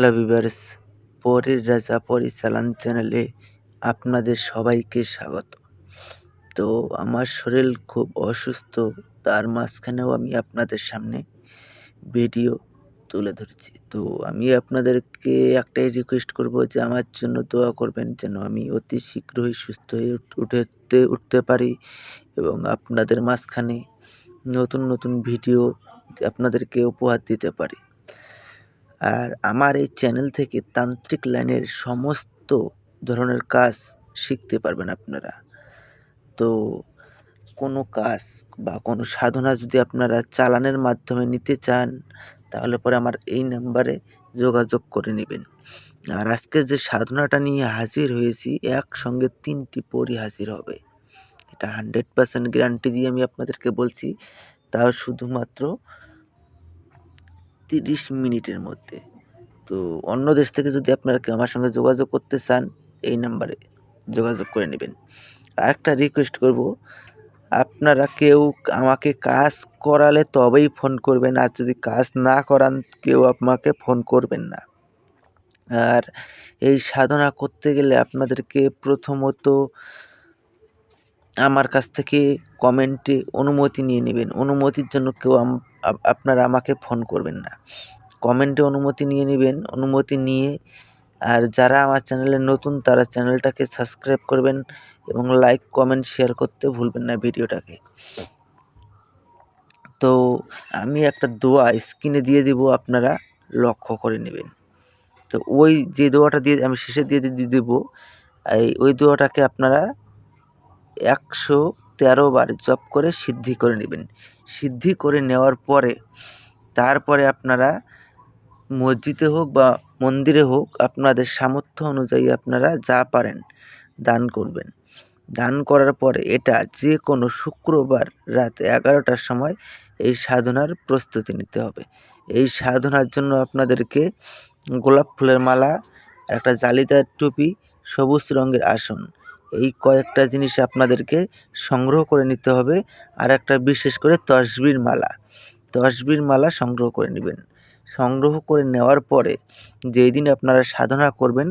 Hello viewers, পরীর রাজা পরিচালন চ্যানেলে আপনাদের সবাইকে স্বাগত। তো আমার শরীর খুব অসুস্থ, তার মাঝখানেও আমি আপনাদের সামনে ভিডিও তুলে ধরেছি। তো আমি আপনাদেরকে একটাই রিকোয়েস্ট করব যে আমার জন্য দোয়া করবেন যেন আমি অতি শীঘ্রই সুস্থ হয়ে উঠতে পারি এবং আপনাদের মাঝখানে নতুন ভিডিও আপনাদেরকে উপহার দিতে পারি। আর আমার এই চ্যানেল থেকে তান্ত্রিক লাইনের সমস্ত ধরনের কাজ শিখতে পারবেন আপনারা। তো কোনো কাজ বা কোনো সাধনা যদি আপনারা চালানের মাধ্যমে নিতে চান, তাহলে পরে আমার এই নাম্বারে যোগাযোগ করে নেবেন। আর আজকে যে সাধনাটা নিয়ে হাজির হয়েছি, একসঙ্গে ৩টি পরী হাজির হবে। এটা 100% গ্যারান্টি দিয়ে আমি আপনাদেরকে বলছি, তাও শুধুমাত্র ৩০ মিনিটের মধ্যে। তো অন্য দেশ থেকে যদি আপনারা কেউ আমার সঙ্গে যোগাযোগ করতে চান, এই নাম্বারে যোগাযোগ করে নেবেন। আরেকটা রিকোয়েস্ট করব, আপনারা কেউ আমাকে কাজ করালে তবেই ফোন করবেন, আর যদি কাজ না করান কেউ আমাকে ফোন করবেন না। আর এই সাধনা করতে গেলে আপনাদেরকে প্রথমত আমার কাছ থেকে কমেন্টে অনুমতি নিয়ে নেবেন। অনুমতির জন্য কেউ আপনারা আমাকে ফোন করবেন না। কমেন্টে অনুমতি নিয়ে নেবেন। অনুমতি নিয়ে আর যারা আমার চ্যানেলে নতুন তারা চ্যানেলটাকে সাবস্ক্রাইব করবেন এবং লাইক, কমেন্ট, শেয়ার করতে ভুলবেন না ভিডিওটাকে। তো আমি একটা দোয়া স্ক্রিনে দিয়ে দিব, আপনারা লক্ষ্য করে নেবেন। তো ওই যে দোয়াটা দিয়ে আমি শেষে দিয়ে দেবো, ওই দোয়াটাকে আপনারা 113 বার জপ করে সিদ্ধি করে নেবেন। সিদ্ধি করে নেওয়ার পরে তারপরে আপনারা মসজিদে হোক বা মন্দিরে হোক আপনাদের সামর্থ্য অনুযায়ী আপনারা যা পারেন দান করবেন। দান করার পরে এটা যে কোনো শুক্রবার রাত 11টার সময় এই সাধনার প্রস্তুতি নিতে হবে। এই সাধনার জন্য আপনাদেরকে গোলাপ ফুলের মালা, একটা জালিদার টুপি, সবুজ রঙের আসন, এই কয়েকটা জিনিস আপনাদেরকে সংগ্রহ করে নিতে হবে। আর একটা বিশেষ করে তসবির মালা সংগ্রহ করে নেবেন। সংগ্রহ করে নেওয়ার পরে যেই দিন আপনারা সাধনা করবেন,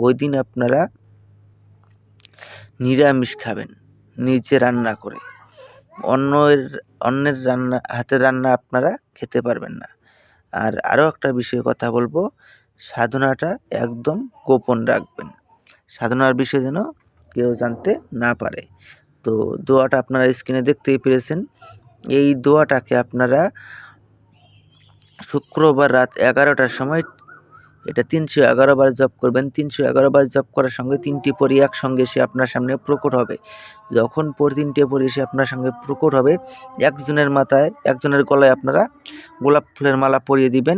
ওই দিন আপনারা নিরামিষ খাবেন, নিজে রান্না করে। অন্যের হাতের রান্না আপনারা খেতে পারবেন না। আর আরও একটা বিষয়ে কথা বলবো, সাধনাটা একদম গোপন রাখবেন। সাধনার বিষয় যেন কেউ জানতে না পারে। তো দোয়াটা আপনারা স্ক্রিনে দেখতেই পেরেছেন। এই দোয়াটাকে আপনারা শুক্রবার রাত 11টার সময় এটা 311 বার জপ করবেন। 311 বার জপ করার সঙ্গে 3টি পরী একসঙ্গে এসে আপনার সামনে প্রকট হবে। যখন 3টে পরী এসে আপনার সঙ্গে প্রকট হবে, একজনের গলায় আপনারা গোলাপ ফুলের মালা পরিয়ে দিবেন।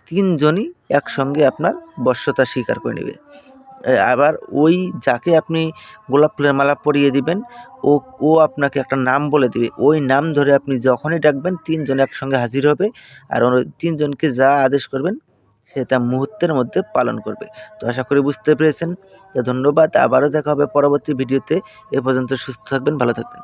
3 জনই একসঙ্গে আপনার বশ্যতা স্বীকার করে নেবে। আবার ওই যাকে আপনি গোলাপ ফুলের মালা পরিয়ে দিবেন, ও আপনাকে একটা নাম বলে দিবে। ওই নাম ধরে আপনি যখনই ডাকবেন 3 জন একসঙ্গে হাজির হবে। আর 3 জনকে যা আদেশ করবেন সে তা মুহূর্তের মধ্যে পালন করবে। তো আশা করি বুঝতে পেরেছেন। তো ধন্যবাদ। আবারও দেখা হবে পরবর্তী ভিডিওতে। এ পর্যন্ত সুস্থ থাকবেন, ভালো থাকবেন।